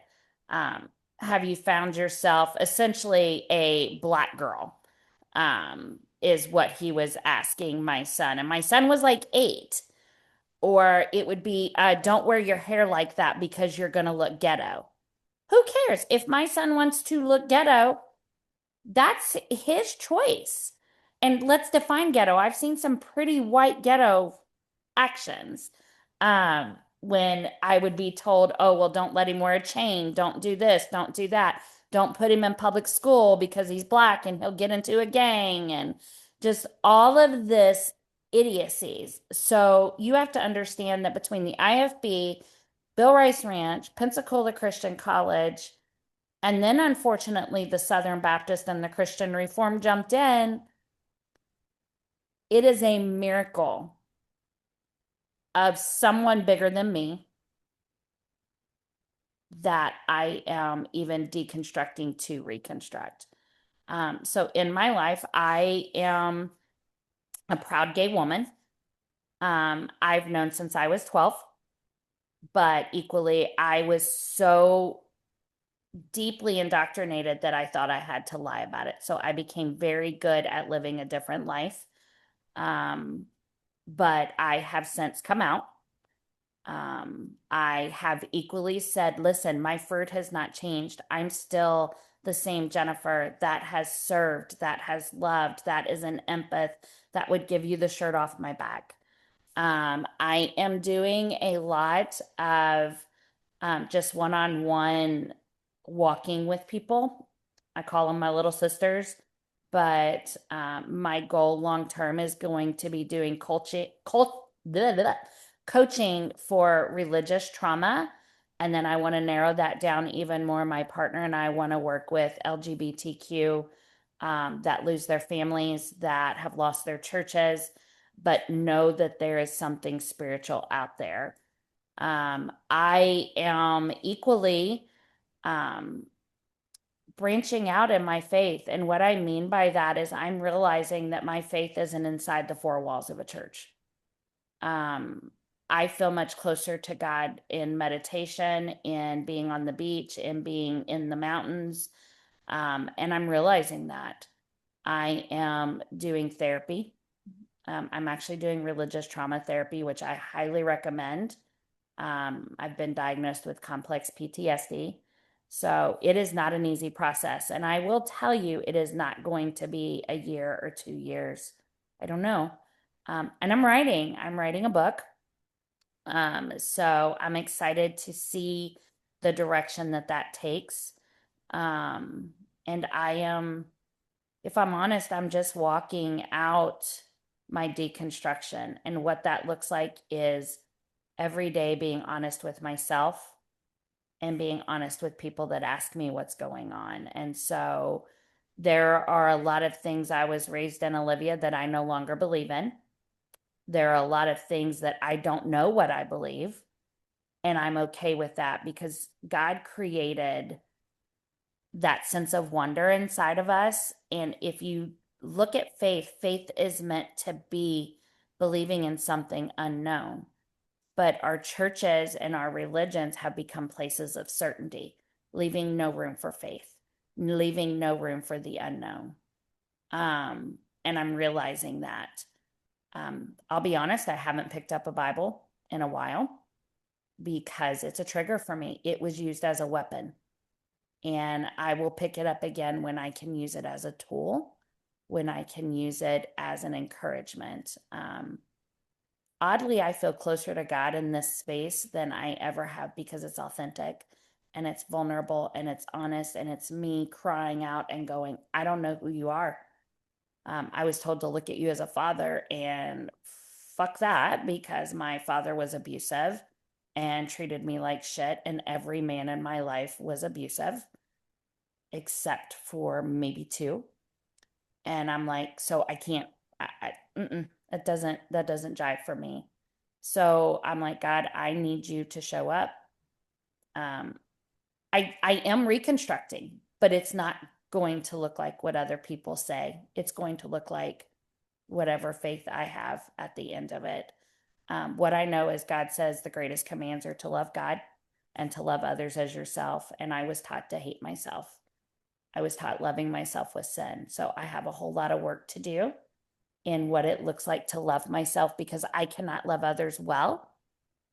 [SPEAKER 2] Have you found yourself essentially a Black girl?" Is what he was asking my son. And my son was like 8. Or it would be, don't wear your hair like that because you're going to look ghetto. Who cares? If my son wants to look ghetto, that's his choice. And let's define ghetto. I've seen some pretty white ghetto actions. When I would be told, oh, well, don't let him wear a chain, don't do this, don't do that, don't put him in public school because he's Black and he'll get into a gang, and just all of this idiocies. So you have to understand that between the IFB, Bill Rice Ranch, Pensacola Christian College, and then unfortunately the Southern Baptist and the Christian Reform jumped in, it is a miracle of someone bigger than me that I am even deconstructing to reconstruct. So in my life, I am a proud gay woman. I've known since I was 12, but equally, I was so deeply indoctrinated that I thought I had to lie about it. So I became very good at living a different life. Um, but I have since come out. I have equally said, listen, my fruit has not changed. I'm still the same Jennifer that has served, that has loved, that is an empath, that would give you the shirt off my back. I am doing a lot of just one on one walking with people. I call them my little sisters, but my goal long term is going to be doing coaching for religious trauma. And then I want to narrow that down even more. My partner and I want to work with LGBTQ that lose their families, that have lost their churches, but know that there is something spiritual out there. I am equally um, branching out in my faith. And what I mean by that is I'm realizing that my faith isn't inside the four walls of a church. Um, I feel much closer to God in meditation, in being on the beach, in being in the mountains. And I'm realizing that I am doing therapy. I'm actually doing religious trauma therapy, which I highly recommend. I've been diagnosed with complex PTSD. So it is not an easy process. And I will tell you, it is not going to be a year or 2 years. I don't know. And I'm writing a book. So I'm excited to see the direction that that takes. Um, and I am, if I'm honest, I'm just walking out my deconstruction. And what that looks like is every day being honest with myself and being honest with people that ask me what's going on. And so there are a lot of things I was raised in, Olivia, that I no longer believe in. There are a lot of things that I don't know what I believe. And I'm okay with that because God created that sense of wonder inside of us. And if you look at faith, faith is meant to be believing in something unknown. But our churches and our religions have become places of certainty, leaving no room for faith, leaving no room for the unknown. And I'm realizing that. I'll be honest, I haven't picked up a Bible in a while because it's a trigger for me. It was used as a weapon, and I will pick it up again when I can use it as a tool, when I can use it as an encouragement. Oddly, I feel closer to God in this space than I ever have because it's authentic and it's vulnerable and it's honest and it's me crying out and going, I don't know who you are. I was told to look at you as a father, and fuck that, because my father was abusive and treated me like shit, and every man in my life was abusive except for maybe two. And I'm like, so I can't, that doesn't jive for me. So I'm like, God, I need you to show up. Um, I am reconstructing, but it's not going to look like what other people say. It's going to look like whatever faith I have at the end of it. What I know is God says the greatest commands are to love God and to love others as yourself. And I was taught to hate myself. I was taught loving myself was sin. So I have a whole lot of work to do in what it looks like to love myself because I cannot love others well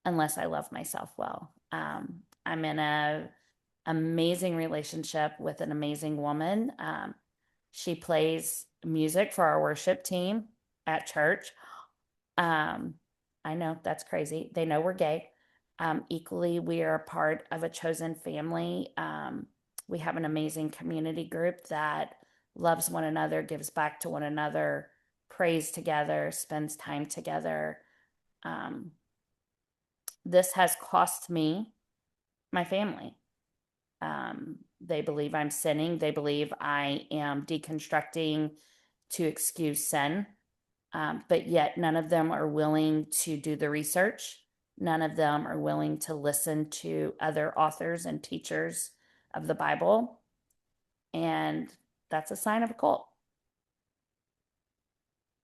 [SPEAKER 2] unless I love myself well. I'm in a amazing relationship with an amazing woman. She plays music for our worship team at church. Um, I know that's crazy. They know we're gay. Equally, we are a part of a chosen family. We have an amazing community group that loves one another, gives back to one another, prays together, spends time together. Um, this has cost me my family. They believe I'm sinning. They believe I am deconstructing to excuse sin. But yet none of them are willing to do the research. None of them are willing to listen to other authors and teachers of the Bible. And that's a sign of a cult.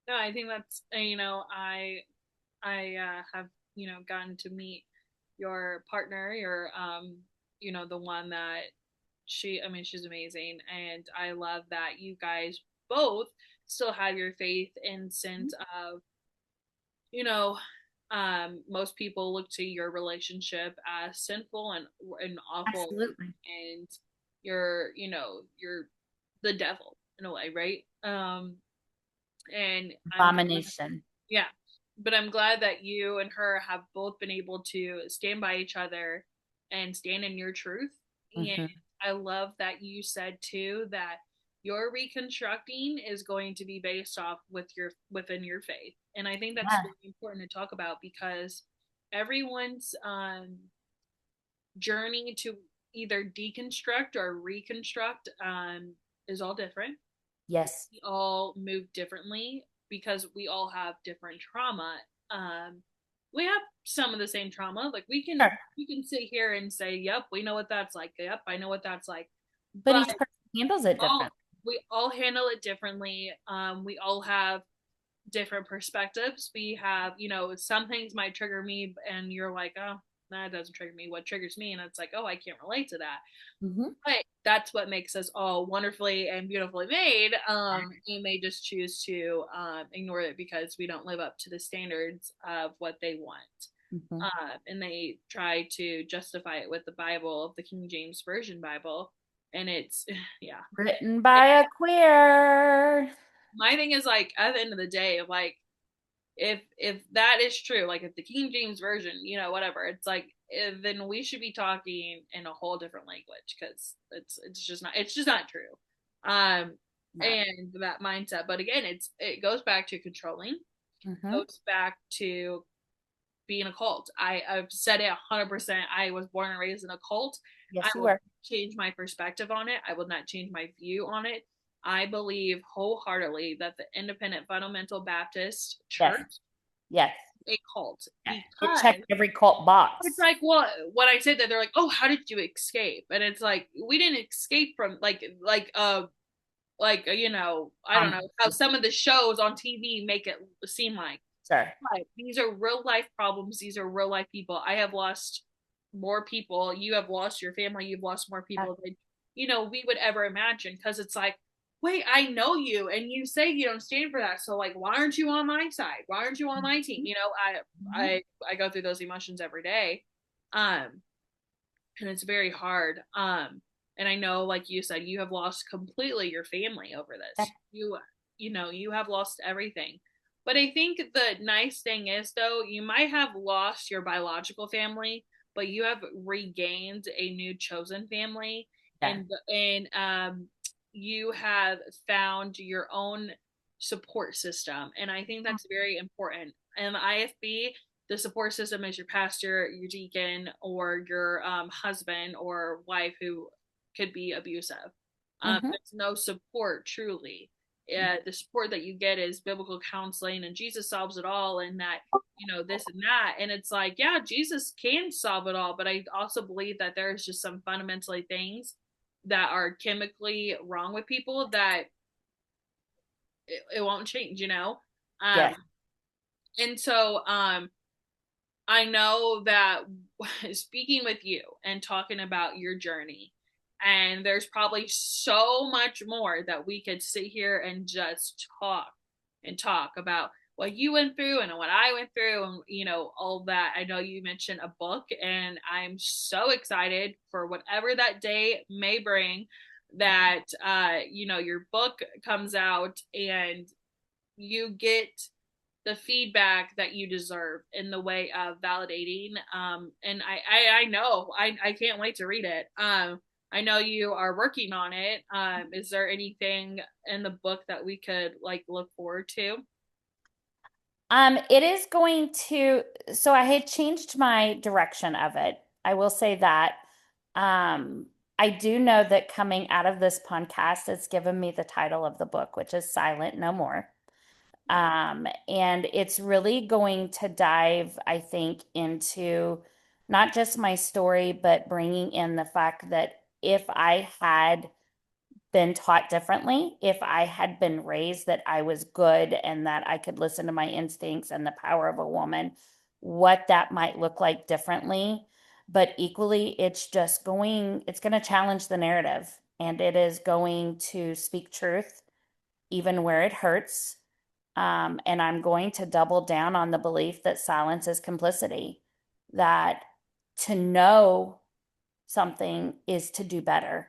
[SPEAKER 1] No, I think that's I have gotten to meet your partner, your the one that she's amazing, and I love that you guys both still have your faith in sense of you know most people look to your relationship as sinful and awful,
[SPEAKER 2] Absolutely.
[SPEAKER 1] and you're the devil in a way, right? And I'm
[SPEAKER 2] Abomination.
[SPEAKER 1] Yeah. But I'm glad that you and her have both been able to stand by each other and stand in your truth. And
[SPEAKER 2] Mm-hmm.
[SPEAKER 1] I love that you said too that your reconstructing is going to be based off within your faith. And I think that's
[SPEAKER 2] Yeah.
[SPEAKER 1] really important to talk about because everyone's journey to either deconstruct or reconstruct is all different.
[SPEAKER 2] Yes.
[SPEAKER 1] We all move differently because we all have different trauma. Um, we have some of the same trauma. Like
[SPEAKER 2] Sure.
[SPEAKER 1] we can sit here and say, "Yep, we know what that's like." Yep, I know what that's like.
[SPEAKER 2] But
[SPEAKER 1] But
[SPEAKER 2] each person handles it
[SPEAKER 1] all
[SPEAKER 2] different.
[SPEAKER 1] we all handle it differently. We all have different perspectives. We have, some things might trigger me, and you're like, "Oh." that doesn't trigger me. What triggers me, and it's like, oh, I can't relate to that.
[SPEAKER 2] Mhm.
[SPEAKER 1] But that's what makes us all wonderfully and beautifully made. And they just choose to ignore it because we don't live up to the standards of what they want.
[SPEAKER 2] Mhm.
[SPEAKER 1] And they try to justify it with the Bible, the King James Version Bible. And it's, yeah.
[SPEAKER 2] Written by a queer.
[SPEAKER 1] My thing is like, at the end of the day, like, if that is true, like if the King James version, whatever, it's like then we should be talking in a whole different language because it's just not true. Um,
[SPEAKER 2] No.
[SPEAKER 1] and that mindset, but again, it goes back to controlling,
[SPEAKER 2] Mhm.
[SPEAKER 1] goes back to being a cult. I've said it 100%. I was born and raised in a cult. I
[SPEAKER 2] Yes, you
[SPEAKER 1] will
[SPEAKER 2] were.
[SPEAKER 1] change my perspective on it. I will not change my view on it. I believe wholeheartedly that the Independent Fundamental Baptist
[SPEAKER 2] Yes.
[SPEAKER 1] Church
[SPEAKER 2] Yes.
[SPEAKER 1] a cult
[SPEAKER 2] Yes. It checked
[SPEAKER 1] because
[SPEAKER 2] every cult
[SPEAKER 1] it's
[SPEAKER 2] box.
[SPEAKER 1] like, well, when I said that, they're like, oh, how did you escape? And it's like, we didn't escape from I don't
[SPEAKER 2] Um,
[SPEAKER 1] know how some of the shows on TV make it seem like.
[SPEAKER 2] sir.
[SPEAKER 1] But these are real life problems. These are real life people. I have lost more people. You have lost your family. You've lost more
[SPEAKER 2] Yeah.
[SPEAKER 1] people than we would ever imagine. Because it's like, wait, I know you, and you say you don't stand for that. So like, why aren't you on my side? Why aren't you on my team?
[SPEAKER 2] Mhm.
[SPEAKER 1] I go through those emotions every day, um, and it's very hard. And I know, like you said, you have lost completely your family over
[SPEAKER 2] Yeah.
[SPEAKER 1] this. You have lost everything. But I think the nice thing is, though, you might have lost your biological family, but you have regained a new chosen family,
[SPEAKER 2] Yeah.
[SPEAKER 1] and you have found your own support system, and I think that's very important. And the IFB, the support system is your pastor, your deacon, or your husband or wife who could be abusive.
[SPEAKER 2] Mhm.
[SPEAKER 1] There's no support truly. The support that you get is biblical counseling, and Jesus solves it all, and that this and that. And it's like, yeah, Jesus can solve it all, but I also believe that there's just some fundamentally things that are chemically wrong with people that it won't change. Um,
[SPEAKER 2] Yes.
[SPEAKER 1] and so I know that speaking with you and talking about your journey, and there's probably so much more that we could sit here and just talk about what you went through and what I went through, and all that. I know you mentioned a book, and I'm so excited for whatever that day may bring, that your book comes out and you get the feedback that you deserve in the way of validating. And I know I can't wait to read it. I know you are working on it. Is there anything in the book that we could like look forward to?
[SPEAKER 2] It is going to, so I had changed my direction of it. I will say that. Um, I do know that coming out of this podcast, it's given me the title of the book, which is Silent No More. And it's really going to dive, I think, into not just my story, but bringing in the fact that if I had been taught differently, if I had been raised that I was good and that I could listen to my instincts and the power of a woman, what that might look like differently. But equally, it's going to challenge the narrative, and it is going to speak truth even where it hurts. And I'm going to double down on the belief that silence is complicity, that to know something is to do better.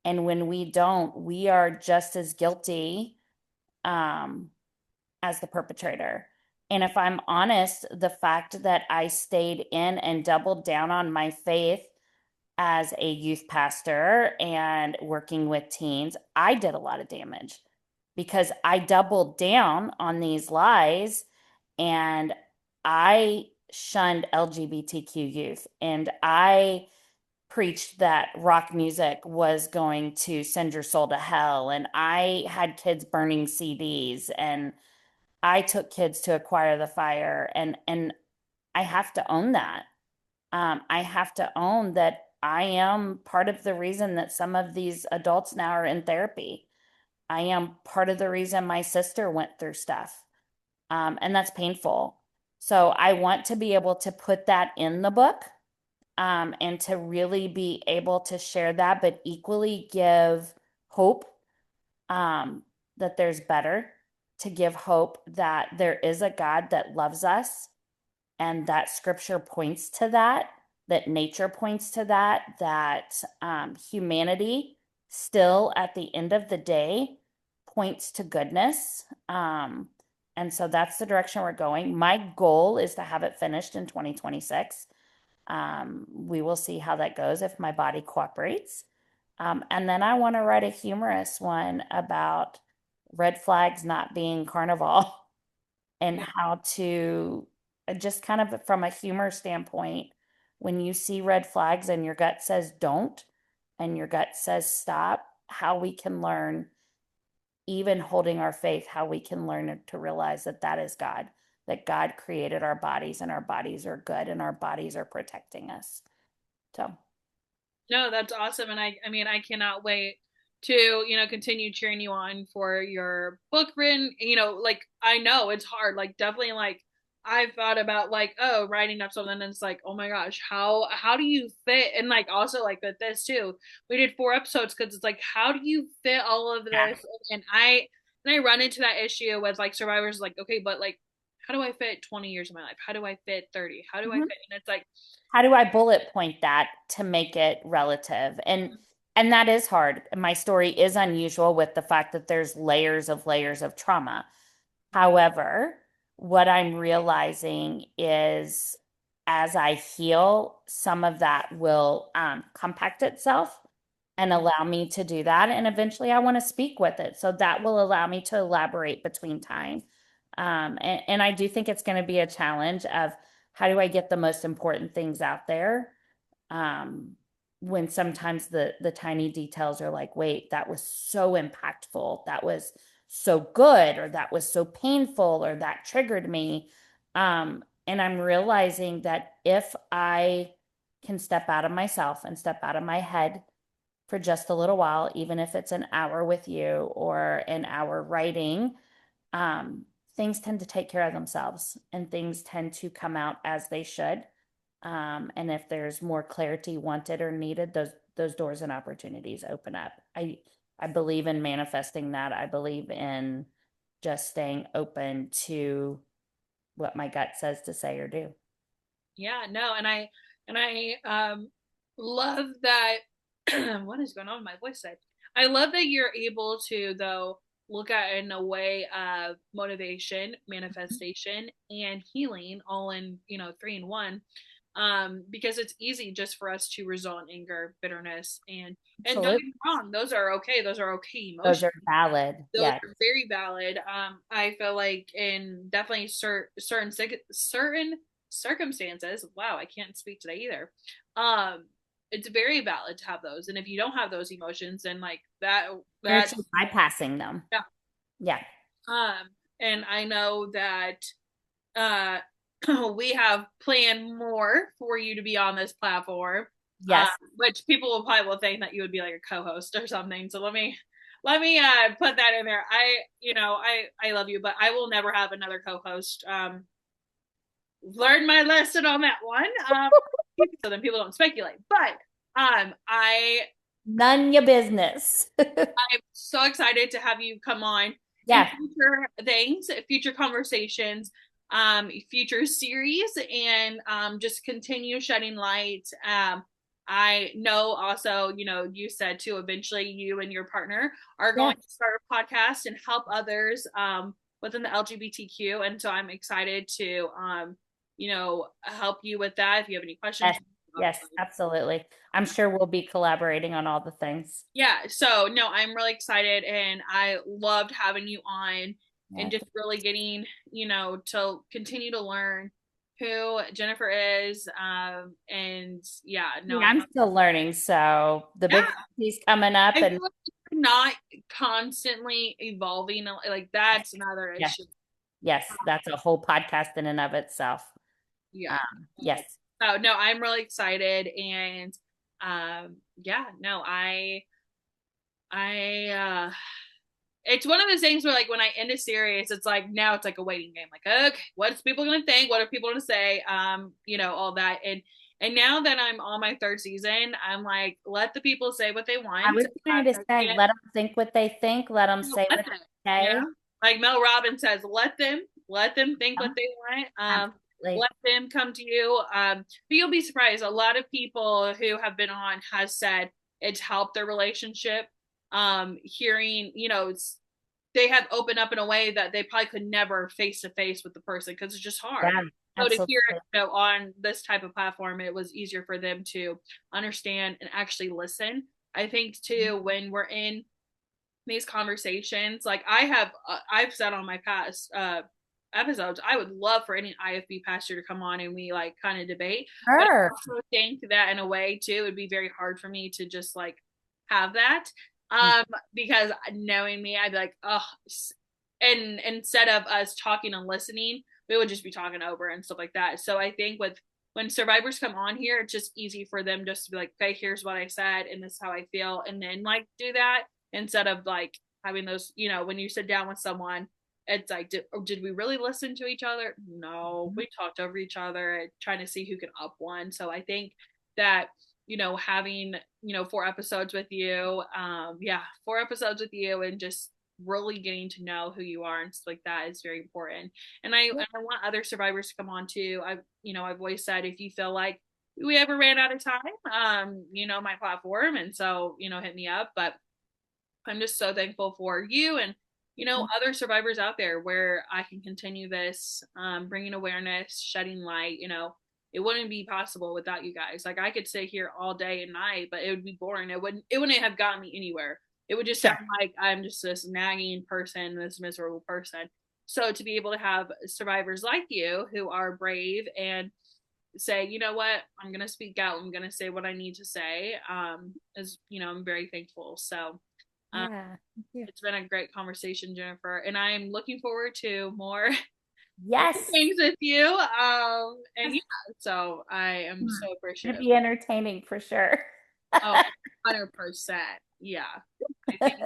[SPEAKER 2] And when we don't, we are just as guilty um, as the perpetrator. And if I'm honest, the fact that I stayed in and doubled down on my faith as a youth pastor and working with teens, I did a lot of damage because I doubled down on these lies and I shunned LGBTQ youth and I preached that rock music was going to send your soul to hell. And I had kids burning CDs and I took kids to acquire the fire. And I have to own that. I have to own that I am part of the reason that some of these adults now are in therapy. I am part of the reason my sister went through stuff. And that's painful. So I want to be able to put that in the book and to really be able to share that, but equally give hope, um, that there's better, to give hope that there is a God that loves us, and that scripture points to that, that nature points to that, that humanity still at the end of the day points to goodness. And so that's the direction we're going. My goal is to have it finished in 2026. We will see how that goes if my body cooperates. And then I want to write a humorous one about red flags not being carnival and
[SPEAKER 1] Yeah.
[SPEAKER 2] how to just kind of from a humor standpoint, when you see red flags and your gut says don't and your gut says stop, how we can learn, even holding our faith, how we can learn to realize that that is God, that God created our bodies and our bodies are good and our bodies are protecting us. So,
[SPEAKER 1] No, that's awesome. And I mean, I cannot wait to, continue cheering you on for your book written. Like, I know it's hard. Like, definitely, like, I've thought about, like, oh, writing up something, and it's like, oh my gosh, how do you fit? And like, also, like, with this too, we did 4 episodes because it's like, how do you fit all of
[SPEAKER 2] yeah.
[SPEAKER 1] this? And I run into that issue with like survivors, like, okay, but like, how do I fit 20 years of my life? How do I fit 30? How do I
[SPEAKER 2] Mhm.
[SPEAKER 1] fit? And it's like,
[SPEAKER 2] How do I bullet point that to make it relative? And that is hard. My story is unusual with the fact that there's layers of trauma. However, what I'm realizing is as I heal, some of that will compact itself and allow me to do that. And eventually I want to speak with it. So that will allow me to elaborate between time. And I do think it's going to be a challenge of how do I get the most important things out there, um, when sometimes the tiny details are like, wait, that was so impactful, that was so good, or that was so painful, or that triggered me. And I'm realizing that if I can step out of myself and step out of my head for just a little while, even if it's an hour with you or an hour writing, um, things tend to take care of themselves and things tend to come out as they should. And if there's more clarity wanted or needed, those doors and opportunities open up. I believe in manifesting that. I believe in just staying open to what my gut says to say or do.
[SPEAKER 1] yeah, no, and I love that. What is going on with my voice today? I love that you're able to, though, look at it in a way of motivation, manifestation, and healing all in, three in one. Because it's easy just for us to result in anger, bitterness, and don't get
[SPEAKER 2] Absolutely.
[SPEAKER 1] me wrong, those are okay. Those are okay
[SPEAKER 2] Those
[SPEAKER 1] emotions.
[SPEAKER 2] are valid.
[SPEAKER 1] Those
[SPEAKER 2] Yes.
[SPEAKER 1] are very valid. I feel like in definitely certain circumstances. Wow, I can't speak today either. Um, it's very valid to have those, and if you don't have those emotions, then like that's
[SPEAKER 2] Spiritually bypassing them.
[SPEAKER 1] yeah.
[SPEAKER 2] Yeah.
[SPEAKER 1] Um, and I know that uh we have planned more for you to be on this platform,
[SPEAKER 2] Yes.
[SPEAKER 1] which people will probably will think that you would be like a co-host or something. So let me put that in there. I love you, but I will never have another co-host. Learned my lesson on that one. So then people don't speculate. But I
[SPEAKER 2] None your business.
[SPEAKER 1] I'm so excited to have you come on in
[SPEAKER 2] Yeah.
[SPEAKER 1] future things, future conversations, future series, and just continue shedding light. I know also, you said too, eventually you and your partner are
[SPEAKER 2] Yeah.
[SPEAKER 1] going to start a podcast and help others within the LGBTQ. And so I'm excited to, help you with that. If you have any questions,
[SPEAKER 2] Yes. Yes, absolutely. I'm sure we'll be collaborating on all the things.
[SPEAKER 1] yeah, so no, I'm really excited and I loved having you on and
[SPEAKER 2] Yes.
[SPEAKER 1] just really getting, to continue to learn who Jennifer is. And yeah, no,
[SPEAKER 2] Yeah, I'm still learning, so the big
[SPEAKER 1] yeah,
[SPEAKER 2] piece coming up
[SPEAKER 1] I feel
[SPEAKER 2] and
[SPEAKER 1] like you're not constantly evolving. Like that's another
[SPEAKER 2] yes,
[SPEAKER 1] issue.
[SPEAKER 2] yes, that's a whole podcast in and of itself.
[SPEAKER 1] Yeah.
[SPEAKER 2] Yes.
[SPEAKER 1] So no, I'm really excited and yeah, no, I it's one of those things where like when I end a series, it's like now it's like a waiting game. Like, okay, what's people gonna think? What are people gonna say? All that. And now that I'm on my third season, I'm like, let the people say what they
[SPEAKER 2] I
[SPEAKER 1] want.
[SPEAKER 2] was going to say,
[SPEAKER 1] Yeah,
[SPEAKER 2] let them think what they think, let them say
[SPEAKER 1] let
[SPEAKER 2] what
[SPEAKER 1] them,
[SPEAKER 2] they
[SPEAKER 1] you know,
[SPEAKER 2] say.
[SPEAKER 1] like Mel Robbins says, let them think what
[SPEAKER 2] Yeah,
[SPEAKER 1] they want.
[SPEAKER 2] absolutely.
[SPEAKER 1] Let them come to you. But you'll be surprised. A lot of people who have been on has said it's helped their relationship. Hearing, they have opened up in a way that they probably could never face to face with the person because it's just hard.
[SPEAKER 2] Yeah,
[SPEAKER 1] So to hear
[SPEAKER 2] absolutely.
[SPEAKER 1] it, on this type of platform, it was easier for them to understand and actually listen. I think too when we're in these conversations, like I've said on my past episodes, I would love for any IFB pastor to come on and we like kind of debate. But
[SPEAKER 2] Sure.
[SPEAKER 1] I also think that in a way too, it would be very hard for me to just like have that.
[SPEAKER 2] Mm.
[SPEAKER 1] Um, because knowing me, I'd be like, oh, and instead of us talking and listening, we would just be talking over and stuff like that. So I think with when survivors come on here, it's just easy for them just to be like, okay, here's what I said, and this is how I feel, and then like do that instead of like having those, when you sit down with someone, it's like, did we really listen to each other? No, we talked over each other and trying to see who can up one. So I think that, having, 4 episodes with you, yeah, 4 episodes with you and just really getting to know who you are and stuff like that is very important. And I want other survivors to come on too. I've always said if you feel like we ever ran out of time, my platform, and so hit me up. But I'm just so thankful for you and other survivors out there where I can continue this, bringing awareness, shedding light. It wouldn't be possible without you guys. Like I could sit here all day and night, but it would be boring. It wouldn't have gotten me anywhere. It would just sound
[SPEAKER 2] Sure.
[SPEAKER 1] like I'm just this nagging person, this miserable person. So to be able to have survivors like you who are brave and say, you know what, I'm gonna speak out, I'm gonna say what I need to say, is I'm very thankful. So um,
[SPEAKER 2] Yeah. Thank you.
[SPEAKER 1] it's been a great conversation, Jennifer, and I'm looking forward to more
[SPEAKER 2] Yes.
[SPEAKER 1] things with you. And yeah, so I am
[SPEAKER 2] Hmm.
[SPEAKER 1] so
[SPEAKER 2] It'd
[SPEAKER 1] appreciative.
[SPEAKER 2] be entertaining for sure.
[SPEAKER 1] Oh, 100%. Yeah, I think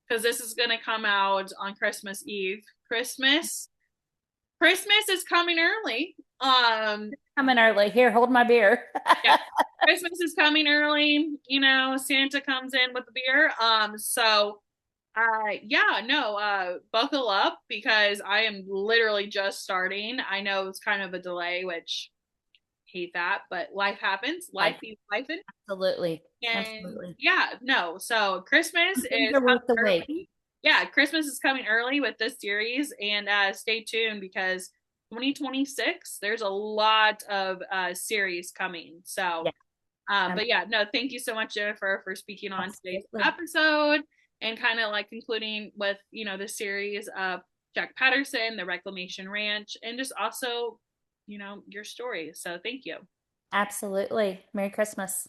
[SPEAKER 1] because this is gonna come out on Christmas Eve. Christmas is coming early.
[SPEAKER 2] Coming early. Here, hold my beer.
[SPEAKER 1] Yeah, Christmas is coming early. Santa comes in with the beer. So yeah, no, buckle up because I am literally just starting. I know it's kind of a delay, which hate that, but life happens. Life
[SPEAKER 2] Like,
[SPEAKER 1] be life.
[SPEAKER 2] absolutely.
[SPEAKER 1] And
[SPEAKER 2] Absolutely.
[SPEAKER 1] yeah, no. So Christmas
[SPEAKER 2] Things
[SPEAKER 1] is
[SPEAKER 2] are worth the
[SPEAKER 1] coming
[SPEAKER 2] wait.
[SPEAKER 1] early. Yeah, Christmas is coming early with this series, and stay tuned because 2026 there's a lot of series coming. So
[SPEAKER 2] Yeah.
[SPEAKER 1] but yeah, no, thank you so much, Jennifer, for speaking on today's
[SPEAKER 2] Absolutely.
[SPEAKER 1] episode and kind of like concluding with, the series of Jack Patterson, the Reclamation Ranch, and just also, your story. So thank you.
[SPEAKER 2] Absolutely. Merry Christmas.